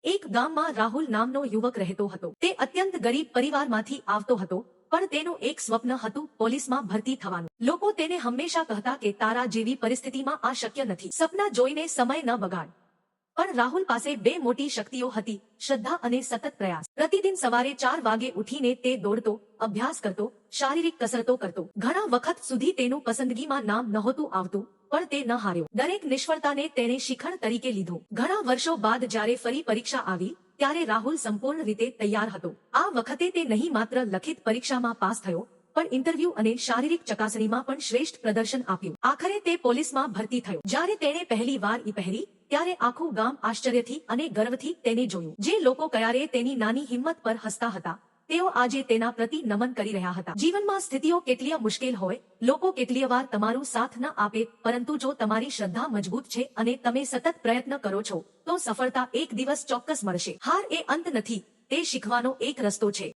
એક ગામમાં રાહુલ નામનો યુવક રહેતો હતો. તે અત્યંત ગરીબ પરિવારમાંથી આવતો હતો, પણ તેનું એક સ્વપ્ન હતું પોલીસમાં ભરતી થવાનું. લોકો તેને હંમેશા કહેતા કે તારા જેવી પરિસ્થિતિમાં આ શક્ય નથી. સપના જોઈને સમય ન બગાડ. પણ રાહુલ પાસે બે મોટી શક્તિઓ હતી, શ્રદ્ધા અને સતત પ્રયાસ. પ્રતિદિન સવારે 4 વાગે ઉઠીને તે દોડતો, અભ્યાસ કરતો, શારીરિક કસરતો કરતો. ઘણા વખત સુધી તેનું પસંદગીમાં નામ નહોતું આવતું, પણ તે ન હાર્યો. દરેક નિષ્ફળતાને તેણે શિખર તરીકે લીધો. ઘણા વર્ષો બાદ જ્યારે ફરી પરીક્ષા આવી, ત્યારે રાહુલ સંપૂર્ણ રીતે તૈયાર હતો. આ વખતે તે નહીં માત્ર લખિત પરીક્ષામાં પાસ થયો, પણ ઇન્ટરવ્યૂ અને શારીરિક ચકાસણીમાં પણ શ્રેષ્ઠ પ્રદર્શન આપ્યું. આખરે તે પોલીસમાં ભરતી થયો. જ્યારે તેણે પહેલી વાર પહેરી, ત્યારે આખું ગામ આશ્ચર્યથી અને ગર્વથી તેને જોયું. જે લોકો ક્યારેય તેની નાની હિંમત પર હસતા હતા, તેઓ આજે તેના પ્રતિ નમન કરી રહ્યા હતા. જીવનમાં સ્થિતિઓ કેટલીય મુશ્કેલ હોય, લોકો કેટલીય વાર તમારું સાથ ન આપે, પરંતુ જો તમારી શ્રદ્ધા મજબૂત છે અને તમે સતત પ્રયત્ન કરો છો, તો સફળતા એક દિવસ ચોક્કસ મળશે. હાર એ અંત નથી, તે શીખવાનો એક રસ્તો છે.